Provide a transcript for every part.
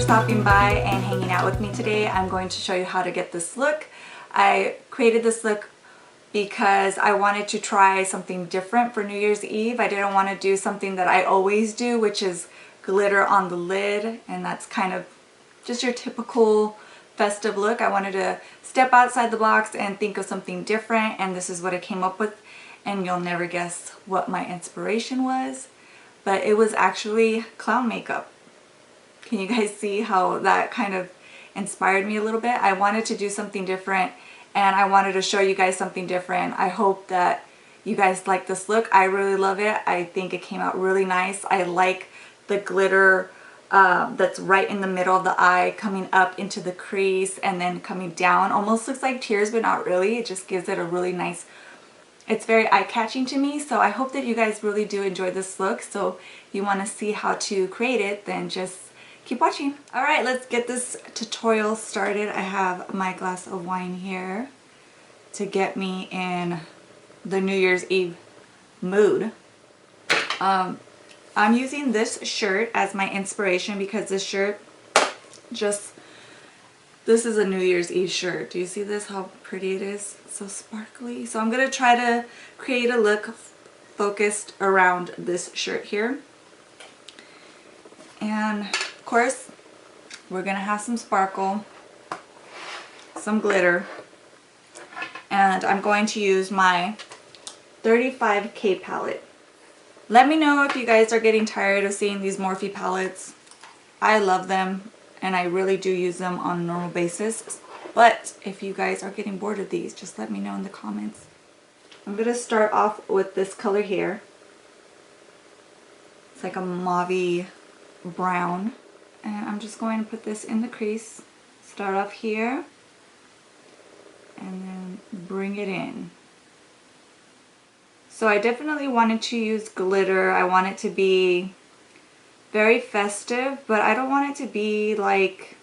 stopping by and hanging out with me today. I'm going to show you how to get this look. I created this look because I wanted to try something different for New Year's Eve. I didn't want to do something that I always do, which is glitter on the lid, and that's kind of just your typical festive look. I wanted to step outside the box and think of something different, and this is what I came up with, and you'll never guess what my inspiration was, but it was actually clown makeup. Can you guys see how that kind of inspired me a little bit? I wanted to do something different, and I wanted to show you guys something different. I hope that you guys like this look. I really love it. I think it came out really nice. I like the glitter that's right in the middle of the eye, coming up into the crease and then coming down. Almost looks like tears, but not really. It just gives it a really nice, it's very eye-catching to me. So I hope that you guys really do enjoy this look. So if you want to see how to create it, then just keep watching. Alright, let's get this tutorial started. I have my glass of wine here to get me in the New Year's Eve mood. I'm using this shirt as my inspiration because this shirt this is a New Year's Eve shirt. Do you see this? How pretty it is? So sparkly. So I'm going to try to create a look focused around this shirt here. And of course, we're going to have some sparkle, some glitter, and I'm going to use my 35K palette. Let me know if you guys are getting tired of seeing these Morphe palettes. I love them and I really do use them on a normal basis. But if you guys are getting bored of these, just let me know in the comments. I'm going to start off with this color here. It's like a mauve brown. And I'm just going to put this in the crease. Start off here and then bring it in. So I definitely wanted to use glitter. I want it to be very festive, but I don't want it to be like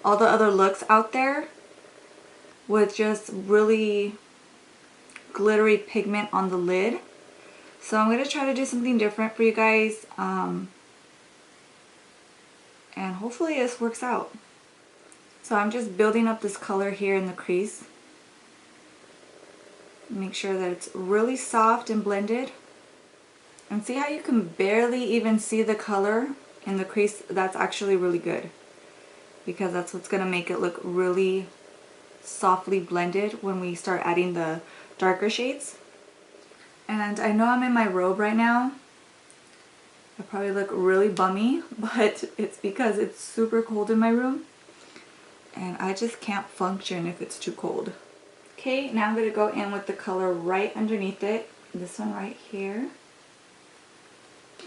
all the other looks out there with just really glittery pigment on the lid. So I'm going to try to do something different for you guys, and hopefully this works out. So I'm just building up this color here in the crease. Make sure that it's really soft and blended. And see how you can barely even see the color in the crease? That's actually really good, because that's what's going to make it look really softly blended when we start adding the darker shades. And I know I'm in my robe right now. I probably look really bummy, but it's because it's super cold in my room and I just can't function if it's too cold. Okay, now I'm going to go in with the color right underneath it, this one right here,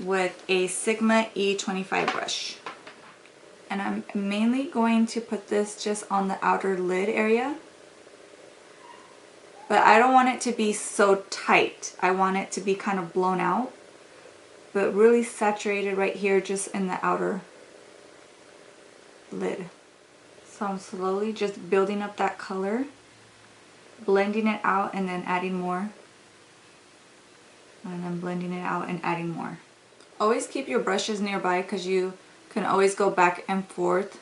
with a Sigma E25 brush. And I'm mainly going to put this just on the outer lid area. But I don't want it to be so tight. I want it to be kind of blown out, but really saturated right here just in the outer lid. So I'm slowly just building up that color, blending it out and then adding more, and then blending it out and adding more. Always keep your brushes nearby because you can always go back and forth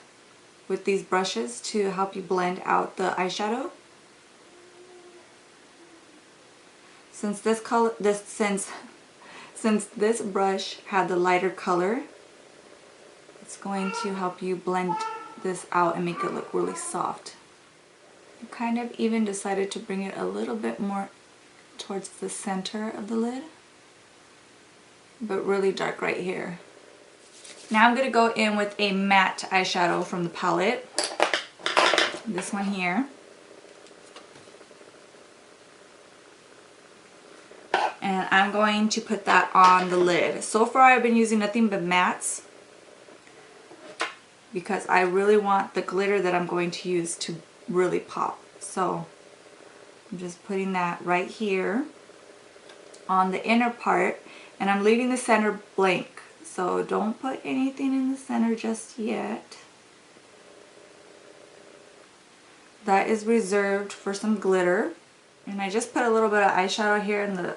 with these brushes to help you blend out the eyeshadow. Since this color, since this brush had the lighter color, it's going to help you blend this out and make it look really soft. I kind of even decided to bring it a little bit more towards the center of the lid, but really dark right here. Now I'm going to go in with a matte eyeshadow from the palette, this one here. And I'm going to put that on the lid. So far I've been using nothing but mattes because I really want the glitter that I'm going to use to really pop. So I'm just putting that right here on the inner part, and I'm leaving the center blank. So don't put anything in the center just yet. That is reserved for some glitter. And I just put a little bit of eyeshadow here in the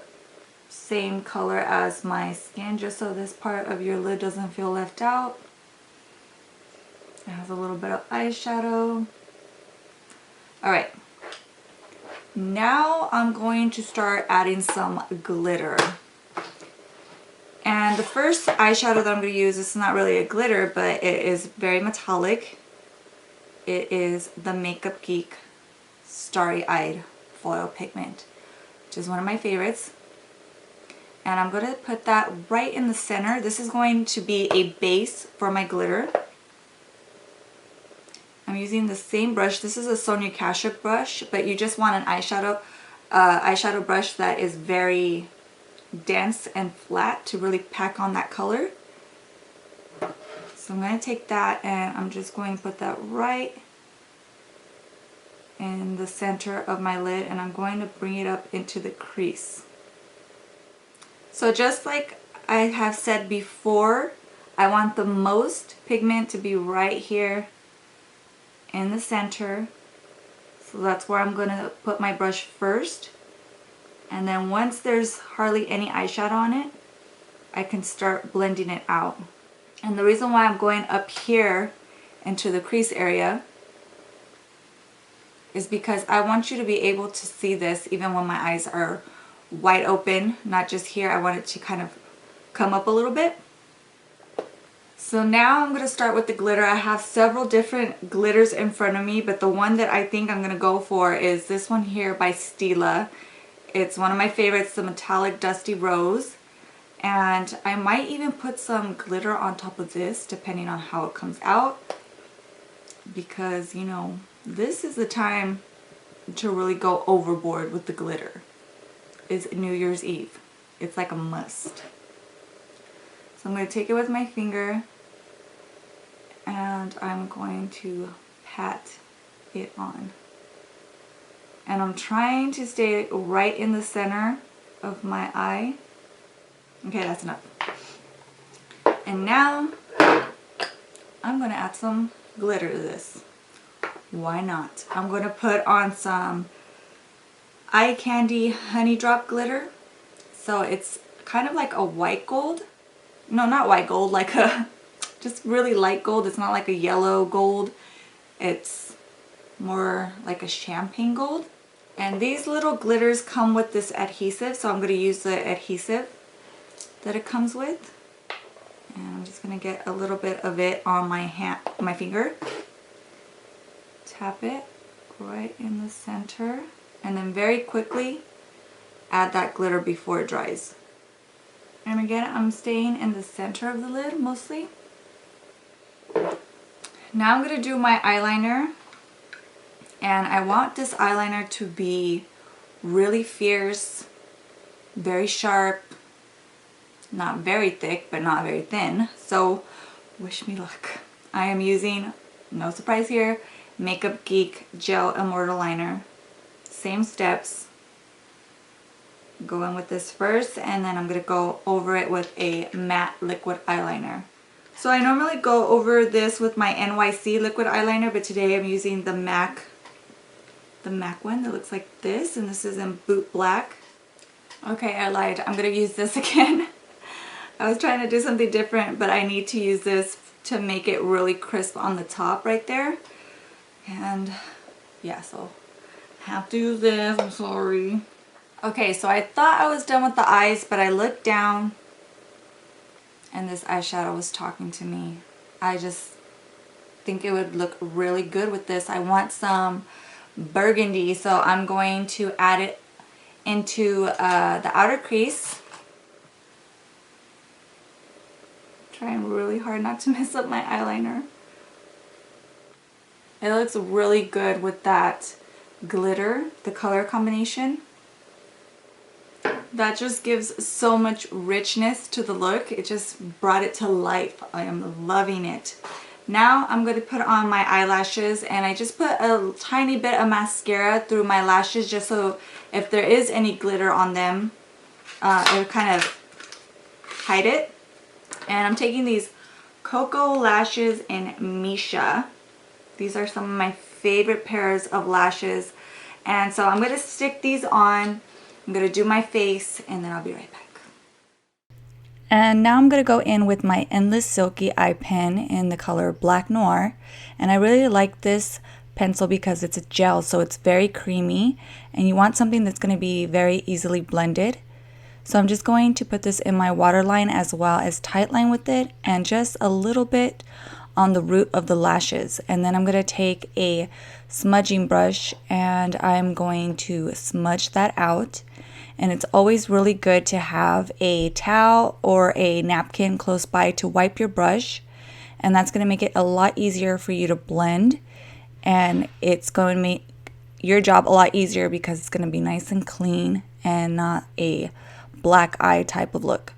same color as my skin, just so this part of your lid doesn't feel left out. It has a little bit of eyeshadow. Alright. Now I'm going to start adding some glitter. And the first eyeshadow that I'm going to use, this is not really a glitter, but it is very metallic. It is the Makeup Geek Starry Eyed Foil Pigment, which is one of my favorites. And I'm going to put that right in the center. This is going to be a base for my glitter. I'm using the same brush. This is a Sonia Kashuk brush, but you just want an eyeshadow brush that is very dense and flat to really pack on that color. So I'm going to take that and I'm just going to put that right in the center of my lid, and I'm going to bring it up into the crease. So just like I have said before, I want the most pigment to be right here in the center. So that's where I'm going to put my brush first. And then once there's hardly any eyeshadow on it, I can start blending it out. And the reason why I'm going up here into the crease area is because I want you to be able to see this even when my eyes are wide open, not just here. I want it to kind of come up a little bit. So now I'm going to start with the glitter. I have several different glitters in front of me, but the one that I think I'm going to go for is this one here by Stila. It's one of my favorites, the Metallic Dusty Rose. And I might even put some glitter on top of this, depending on how it comes out. Because, you know, this is the time to really go overboard with the glitter. It's New Year's Eve. It's like a must. So I'm going to take it with my finger and I'm going to pat it on. And I'm trying to stay right in the center of my eye. Okay, that's enough. And now I'm going to add some glitter to this. Why not? I'm going to put on some Eye Candy Honey Drop glitter. So it's kind of like a white gold. No, not white gold, like a just really light gold. It's not like a yellow gold. It's more like a champagne gold. And these little glitters come with this adhesive, so I'm going to use the adhesive that it comes with. And I'm just going to get a little bit of it on my hand, my finger. Tap it right in the center. And then very quickly add that glitter before it dries. And again, I'm staying in the center of the lid mostly. Now I'm going to do my eyeliner. And I want this eyeliner to be really fierce, very sharp, not very thick, but not very thin. So wish me luck. I am using, no surprise here, Makeup Geek Gel Immortal Liner. Same steps. Go in with this first, and then I'm going to go over it with a matte liquid eyeliner. So I normally go over this with my NYC Liquid Eyeliner, but today I'm using the MAC one that looks like this, and this is in Boot Black. Okay, I lied. I'm going to use this again. I was trying to do something different, but I need to use this to make it really crisp on the top right there. And yeah, so I have to use this. I'm sorry. Okay, so I thought I was done with the eyes, but I looked down and this eyeshadow was talking to me. I just think it would look really good with this. I want some burgundy, so I'm going to add it into the outer crease. Trying really hard not to mess up my eyeliner. It looks really good with that glitter, the color combination. That just gives so much richness to the look. It just brought it to life. I am loving it. Now I'm going to put on my eyelashes, and I just put a tiny bit of mascara through my lashes just so if there is any glitter on them, it'll kind of hide it. And I'm taking these Koko lashes in Misha. These are some of my favorite pairs of lashes. And so I'm going to stick these on. I'm going to do my face and then I'll be right back. And now I'm going to go in with my Endless Silky eye pen in the color Black Noir. And I really like this pencil because it's a gel, so it's very creamy. And you want something that's going to be very easily blended. So I'm just going to put this in my waterline as well as tightline with it, and just a little bit on the root of the lashes. And then I'm going to take a smudging brush and I'm going to smudge that out. And it's always really good to have a towel or a napkin close by to wipe your brush, and that's going to make it a lot easier for you to blend, and it's going to make your job a lot easier because it's going to be nice and clean and not a black eye type of look.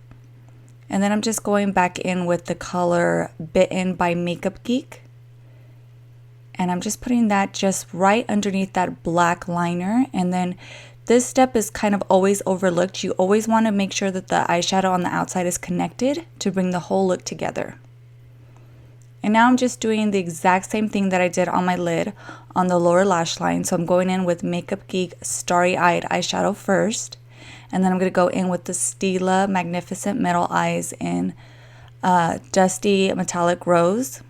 And then I'm just going back in with the color Bitten by Makeup Geek, and I'm just putting that just right underneath that black liner. And then this step is kind of always overlooked. You always want to make sure that the eyeshadow on the outside is connected to bring the whole look together. And now I'm just doing the exact same thing that I did on my lid on the lower lash line. So I'm going in with Makeup Geek Starry Eyed eyeshadow first. And then I'm going to go in with the Stila Magnificent Metal Eyes in Dusty Metallic Rose.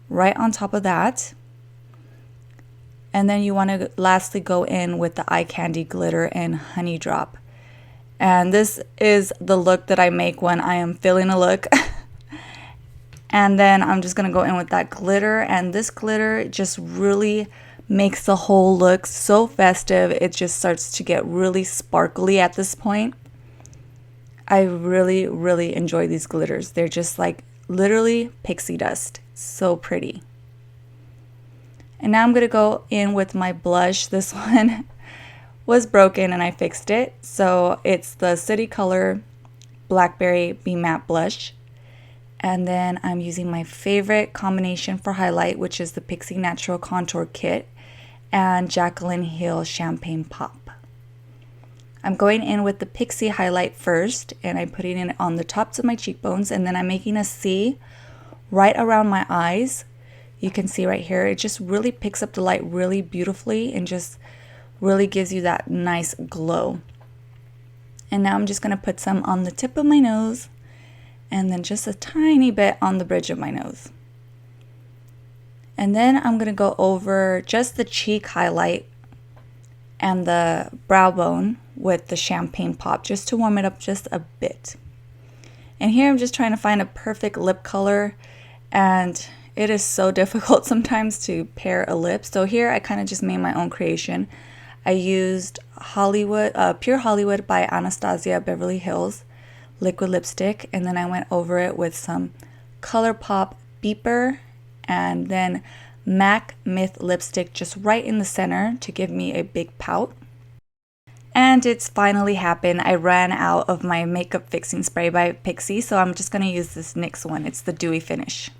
Right on top of that. And then you want to lastly go in with the Eye Candy Glitter and Honey Drop. And this is the look that I make when I am feeling a look. And then I'm just going to go in with that glitter. And this glitter just really makes the whole look so festive. It just starts to get really sparkly at this point. I really, really enjoy these glitters. They're just like literally pixie dust. So pretty. And now I'm going to go in with my blush. This one was broken and I fixed it. So it's the City Color Blackberry Be Matte Blush. And then I'm using my favorite combination for highlight, which is the Pixi Natural Contour Kit and Jaclyn Hill Champagne Pop. I'm going in with the Pixi highlight first, and I'm putting it on the tops of my cheekbones, and then I'm making a C right around my eyes. You can see right here, it just really picks up the light really beautifully and just really gives you that nice glow. And now I'm just going to put some on the tip of my nose and then just a tiny bit on the bridge of my nose. And then I'm going to go over just the cheek highlight and the brow bone with the Champagne Pop just to warm it up just a bit. And here I'm just trying to find a perfect lip color, and it is so difficult sometimes to pair a lip. So here I kind of just made my own creation. I used Pure Hollywood by Anastasia Beverly Hills liquid lipstick, and then I went over it with some ColourPop Beeper and then MAC Myth lipstick just right in the center to give me a big pout. And it's finally happened. I ran out of my makeup fixing spray by Pixi, so I'm just going to use this NYX one. It's the Dewy Finish.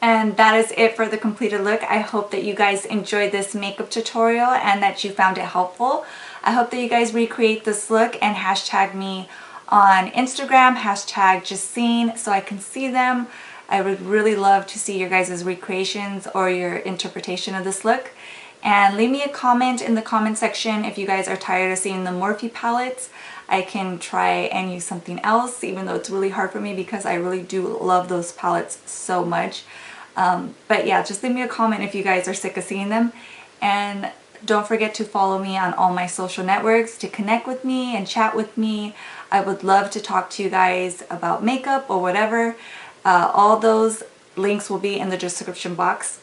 And that is it for the completed look. I hope that you guys enjoyed this makeup tutorial and that you found it helpful. I hope that you guys recreate this look and hashtag me on Instagram, hashtag Jaclyn, so I can see them. I would really love to see your guys' recreations or your interpretation of this look. And leave me a comment in the comment section if you guys are tired of seeing the Morphe palettes. I can try and use something else, even though it's really hard for me because I really do love those palettes so much. But yeah, just leave me a comment if you guys are sick of seeing them. And don't forget to follow me on all my social networks to connect with me and chat with me. I would love to talk to you guys about makeup or whatever. All those links will be in the description box.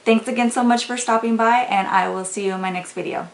Thanks again so much for stopping by, and I will see you in my next video.